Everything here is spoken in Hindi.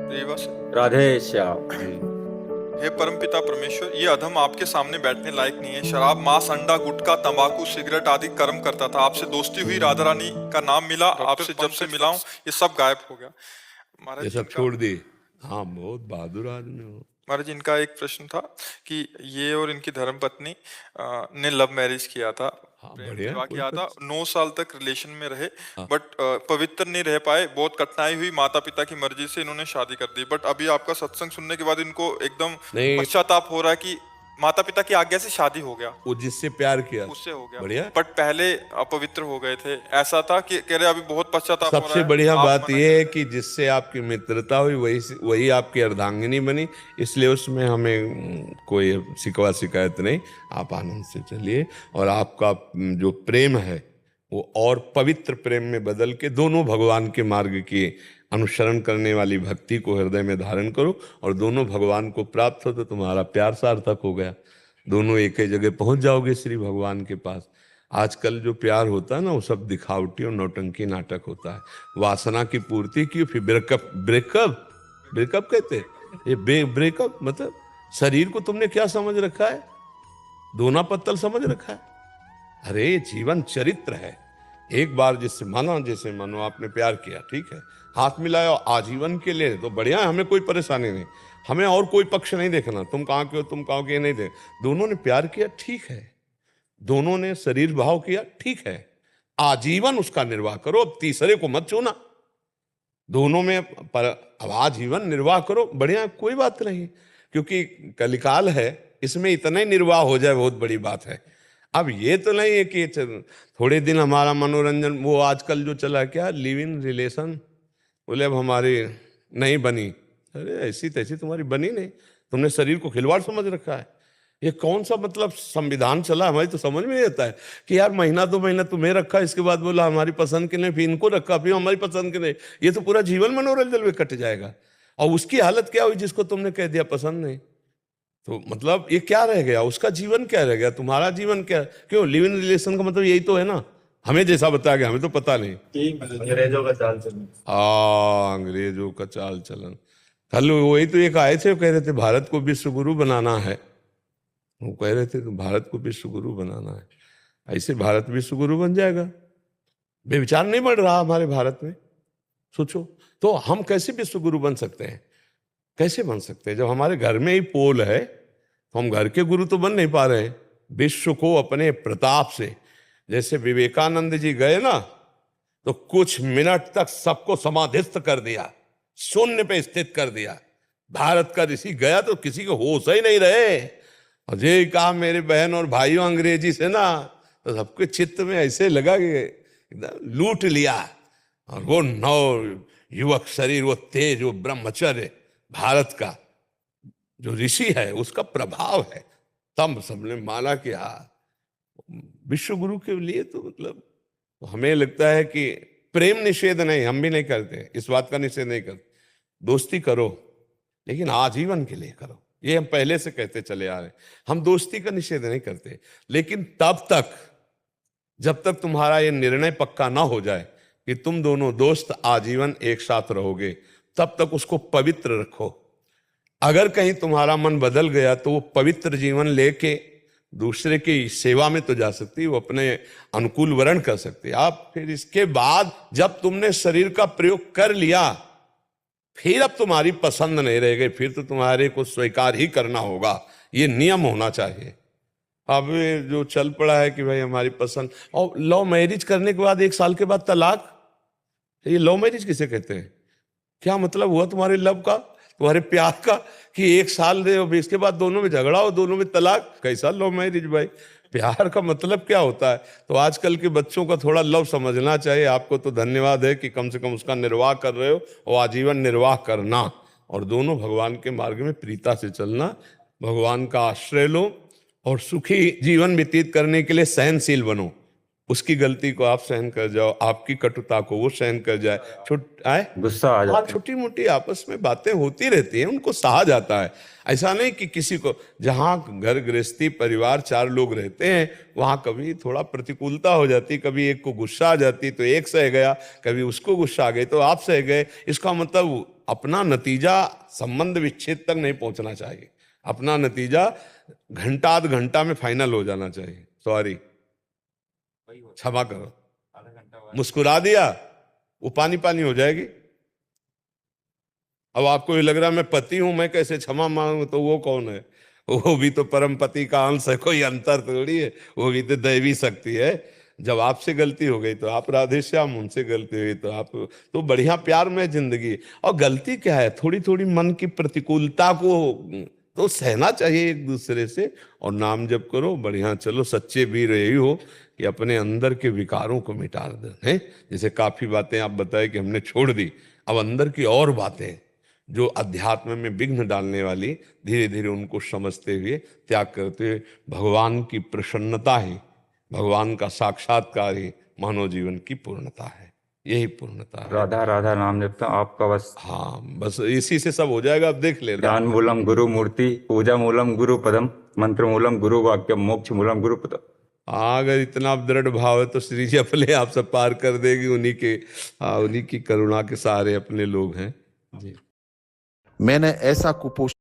देवा से। राधे श्याम। जी। हे परमपिता परमेश्वर, ये अधम आपके सामने बैठने लायक नहीं है। शराब, मांस, अंडा, गुटखा, तंबाकू, सिगरेट आदि कर्म करता था। आपसे दोस्ती हुई, राधा रानी का नाम मिला, आपसे जब से मिला हूं ये सब गायब हो गया। ये महाराज सब इनका छोड़ दे। हाँ, बहुत बहादुर आदमी हो। महाराज इनका एक प्रश्न था कि ये और इनकी धर्मपत्नी ने लव मैरिज किया था, हाँ, प्रेम बढ़िया, विवाह कोई किया था, 9 साल तक रिलेशन में रहे, हाँ। बट पवित्र नहीं रह पाए। बहुत कठिनाई हुई, माता पिता की मर्जी से इन्होंने शादी कर दी। बट अभी आपका सत्संग सुनने के बाद इनको एकदम नहीं, पश्चाताप हो रहा है कि माता पिता की आज्ञा से शादी हो गया, वो जिससे प्यार किया उससे हो गया। बढ़िया। बट पहले अपवित्र हो गए थे, ऐसा था कि कह रहे अभी बहुत पश्चाताप हो रहा सबसे है। बढ़िया आप बात मना यह है कर कि जिससे आपकी मित्रता हुई वही वही आपकी अर्धांगिनी बनी, इसलिए उसमें हमें कोई शिकवा शिकायत नहीं। आप आनंद से चलिए और आपका जो प्रेम है वो और पवित्र प्रेम में बदल के दोनों भगवान के मार्ग की अनुसरण करने वाली भक्ति को हृदय में धारण करो और दोनों भगवान को प्राप्त हो तो तुम्हारा प्यार सार्थक हो गया। दोनों एक ही जगह पहुंच जाओगे श्री भगवान के पास। आजकल जो प्यार होता है ना वो सब दिखावटी और नौटंकी नाटक होता है। वासना की पूर्ति की, फिर ब्रेकअप ब्रेकअप ब्रेकअप कहते हैं। ये ब्रेकअप मतलब शरीर को तुमने क्या समझ रखा है? दोना पत्तल समझ रखा है? अरे ये जीवन चरित्र है। एक बार जिससे माना, जैसे मानो आपने प्यार किया, ठीक है, हाथ मिलाया आजीवन के लिए तो बढ़िया है, हमें कोई परेशानी नहीं। हमें और कोई पक्ष नहीं देखना, तुम कहाँ के हो तुम कहाँ के, नहीं देख। दोनों ने प्यार किया, ठीक है, दोनों ने शरीर भाव किया, ठीक है, आजीवन उसका निर्वाह करो, अब तीसरे को मत चुना। दोनों में पर अब आजीवन निर्वाह करो, बढ़िया, कोई बात नहीं, क्योंकि कलिकाल है, इसमें इतना ही निर्वाह हो जाए बहुत बड़ी बात है। अब ये तो नहीं है कि थोड़े दिन हमारा मनोरंजन, वो आजकल जो चला क्या लिव इन रिलेशन, बोले अब हमारी नहीं बनी। अरे ऐसी तैसी तुम्हारी बनी नहीं, तुमने शरीर को खिलवाड़ समझ रखा है। ये कौन सा मतलब संविधान चला, हमारी तो समझ में नहीं आता है कि यार महीना 2 महीना तुम्हें रखा, इसके बाद बोला हमारी पसंद के नहीं, फिर इनको रखा, फिर हमारी पसंद के नहीं। ये तो पूरा जीवन मनोरंजन में कट जाएगा। और उसकी हालत क्या हुई जिसको तुमने कह दिया पसंद नहीं, तो मतलब ये क्या रह गया, उसका जीवन क्या रह गया, तुम्हारा जीवन क्या? क्यों लिव इन रिलेशन का मतलब यही तो है ना, हमें जैसा बताया गया, हमें तो पता नहीं। अंग्रेजों का चाल चलन। अंग्रेजों का चाल चलन। कल वही तो एक आए थे, वो कह रहे थे भारत को विश्व गुरु बनाना है। वो कह रहे थे कि भारत को विश्व गुरु बनाना है, ऐसे भारत विश्व गुरु बन जाएगा? बेविचार नहीं बढ़ रहा हमारे भारत में, सोचो। तो हम कैसे विश्व गुरु बन सकते हैं? कैसे बन सकते हैं जब हमारे घर में ही पोल है? तो हम घर के गुरु तो बन नहीं पा रहे हैं। विश्व को अपने प्रताप से, जैसे विवेकानंद जी गए ना तो कुछ मिनट तक सबको समाधिस्थ कर दिया, शून्य पे स्थित कर दिया। भारत का ऋषि गया तो किसी को होश ही नहीं रहे। और ये कहा मेरे बहन और भाइयों अंग्रेजी से ना, तो सबके चित्त में ऐसे लगा कि एकदम लूट लिया। और वो नव युवक शरीर, वो तेज, वो ब्रह्मचर्य, भारत का जो ऋषि है उसका प्रभाव है। तब सबने माना कि हाँ विश्व गुरु के लिए तो मतलब, तो हमें लगता है कि प्रेम निषेध नहीं, हम भी नहीं करते, इस बात का निषेध नहीं करते। दोस्ती करो लेकिन आजीवन के लिए करो, ये हम पहले से कहते चले आ रहे हैं। हम दोस्ती का निषेध नहीं करते, लेकिन तब तक जब तक तुम्हारा ये निर्णय पक्का ना हो जाए कि तुम दोनों दोस्त आजीवन एक साथ रहोगे, तब तक उसको पवित्र रखो। अगर कहीं तुम्हारा मन बदल गया तो वो पवित्र जीवन लेके दूसरे की सेवा में तो जा सकती, वो अपने अनुकूल वर्ण कर सकती। आप फिर इसके बाद जब तुमने शरीर का प्रयोग कर लिया, फिर अब तुम्हारी पसंद नहीं रह गई, फिर तो तुम्हारे को स्वीकार ही करना होगा, ये नियम होना चाहिए। अब जो चल पड़ा है कि भाई हमारी पसंद, और लव मैरिज करने के बाद 1 साल के बाद तलाक, ये लव मैरिज किसे कहते हैं? क्या मतलब हुआ तुम्हारे लव का, तुम्हारे प्यार का, कि 1 साल दे और इसके बाद दोनों में झगड़ा हो, दोनों में तलाक? कैसा लव मैरिज भाई? प्यार का मतलब क्या होता है? तो आजकल के बच्चों का थोड़ा लव समझना चाहिए। आपको तो धन्यवाद है कि कम से कम उसका निर्वाह कर रहे हो, और आजीवन निर्वाह करना, और दोनों भगवान के मार्ग में प्रीता से चलना। भगवान का आश्रय लो और सुखी जीवन व्यतीत करने के लिए सहनशील बनो। उसकी गलती को आप सहन कर जाओ, आपकी कटुता को वो सहन कर जाए। गुस्सा आ जाता है। छोटी मोटी आपस में बातें होती रहती हैं, उनको सहा जाता है। ऐसा नहीं कि किसी को, जहाँ घर गृहस्थी परिवार 4 लोग रहते हैं वहाँ कभी थोड़ा प्रतिकूलता हो जाती, कभी एक को गुस्सा आ जाती तो एक सह गया, कभी उसको गुस्सा आ गई तो आप सह गए। इसका मतलब अपना नतीजा संबंध विच्छेद तक नहीं पहुंचना चाहिए। अपना नतीजा घंटा आध घंटा में फाइनल हो जाना चाहिए। सॉरी, क्षमा करो, मुस्कुरा दिया वो पानी पानी हो जाएगी। अब आपको ये लग रहा है मैं पति हूं, मैं कैसे क्षमा मांगू, तो वो कौन है? वो भी तो परम पति का अंश है, कोई अंतर थोड़ी है, वो भी तो दैवी शक्ति है। जब आपसे गलती हो गई तो आप राधे श्याम, उनसे गलती हुई तो आप, तो बढ़िया प्यार में जिंदगी। और गलती क्या है, थोड़ी थोड़ी मन की प्रतिकूलता को तो सहना चाहिए एक दूसरे से, और नाम जप करो, बढ़िया चलो। सच्चे वीर यही हो कि अपने अंदर के विकारों को मिटा दे हैं। जैसे काफी बातें आप बताए कि हमने छोड़ दी, अब अंदर की और बातें जो अध्यात्म में विघ्न डालने वाली, धीरे धीरे उनको समझते हुए त्याग करते हुए भगवान की प्रसन्नता ही, भगवान का साक्षात्कार ही मानव जीवन की पूर्णता है। यही पूर्णता है। राधा राधा नाम जपता हूं, आपका बस हाँ, बस इसी से सब हो जाएगा। अब देख लेना। ज्ञान मूलम गुरु मूर्ति, पूजा मूलम गुरु पदम, मंत्र मूलम गुरु वाक्यम, मोक्ष मूलम गुरु पदम। हाँ, अगर इतना दृढ़ भाव है तो श्री जी अपने आप सब पार कर देगी। उन्हीं की करुणा के सहारे अपने लोग हैं जी। मैंने ऐसा कुपोषण